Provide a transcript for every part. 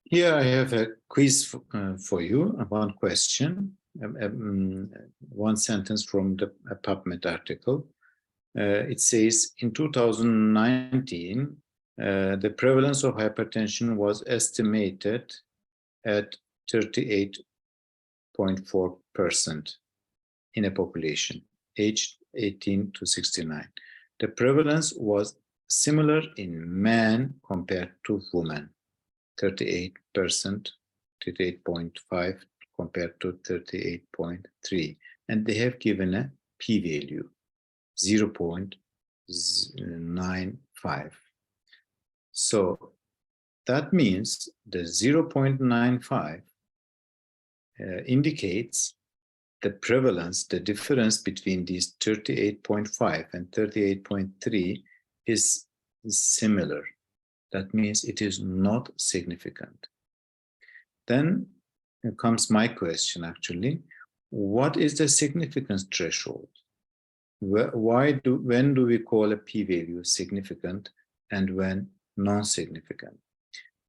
Here I have a quiz for you, one question, one sentence from a PubMed article. It says, in 2019, the prevalence of hypertension was estimated at 38.4% in a population aged 18 to 69. The prevalence was similar in men compared to women. 38%, 38.5 compared to 38.3. And they have given a p-value, 0.95. So that means the 0.95 indicates the prevalence, the difference between these 38.5 and 38.3 is similar. That means it is not significant. Then comes my question, actually. What is the significance threshold? When do we call a p-value significant and when non-significant?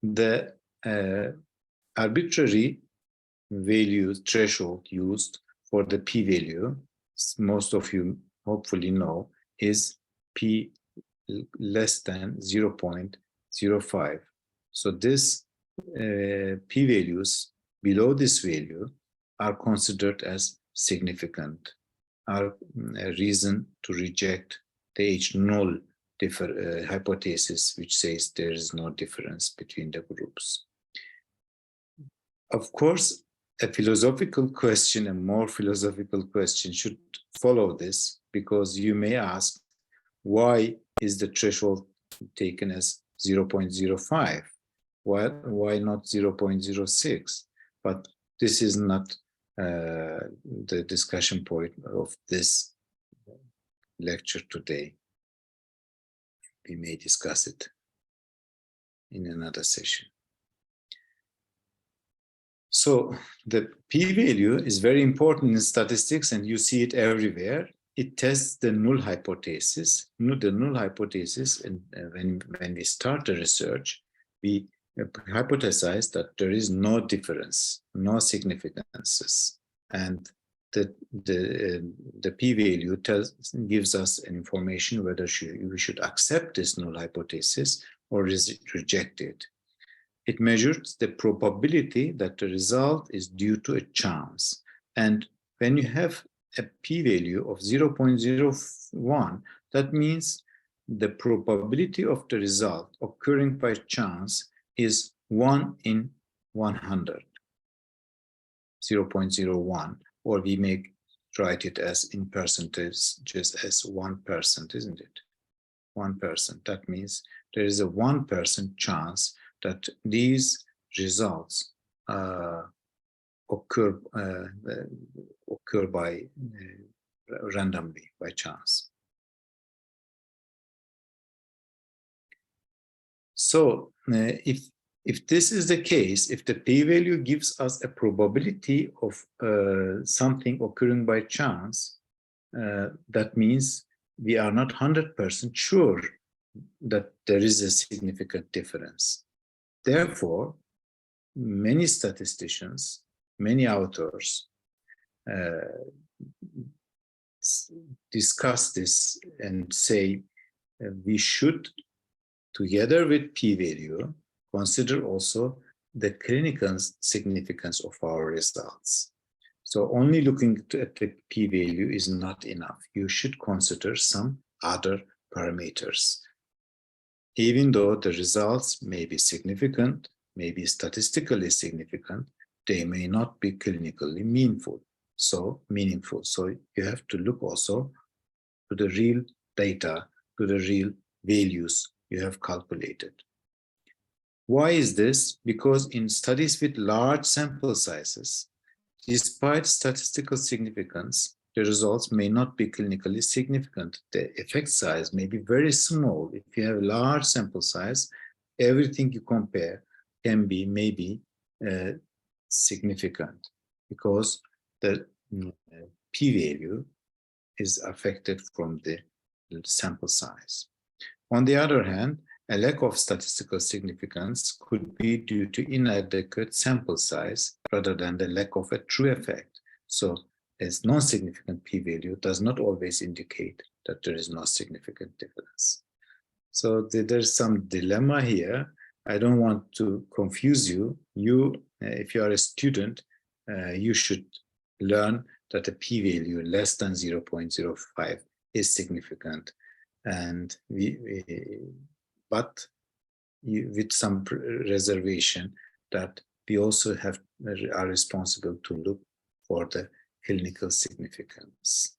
The arbitrary value threshold used for the p-value, most of you hopefully know, is p less than 0.05. So this p-values below this value are considered as significant, are a reason to reject the H-null hypothesis, which says there is no difference between the groups. Of course, a philosophical question, a more philosophical question should follow this, because you may ask, why is the threshold taken as 0.05? Why not 0.06? But this is not the discussion point of this lecture today. We may discuss it in another session. So the p-value is very important in statistics, and you see it everywhere. It tests the null hypothesis. The null hypothesis, and when we start the research, we hypothesize that there is no difference, no significances, and the p-value gives us an information whether we should accept this null hypothesis or reject it. It measures the probability that the result is due to a chance. And when you have a p-value of 0.01, that means the probability of the result occurring by chance is 1 in 100, 0.01, or we may write it as in percentage, just as 1%, isn't it? 1%. That means there is a 1% chance that these results occur by randomly, by chance. So if this is the case, if the p-value gives us a probability of something occurring by chance, that means we are not 100% sure that there is a significant difference. Therefore, many statisticians, many authors discuss this and say we should, together with p-value, consider also the clinical significance of our results. So only looking at the p-value is not enough. You should consider some other parameters. Even though the results may be significant, may be statistically significant, they may not be clinically meaningful. So you have to look also to the real data, to the real values you have calculated. Why is this? Because in studies with large sample sizes, despite statistical significance, the results may not be clinically significant. The effect size may be very small. If you have a large sample size, everything you compare can be maybe significant, because the p-value is affected from the sample size. On the other hand, A lack of statistical significance could be due to inadequate sample size rather than the lack of a true effect. So a non-significant p-value does not always indicate that there is no significant difference. So there's some dilemma here. I don't want to confuse you. If you are a student, you should learn that a p-value less than 0.05 is significant. And but with some reservation that we also are responsible to look for the clinical significance.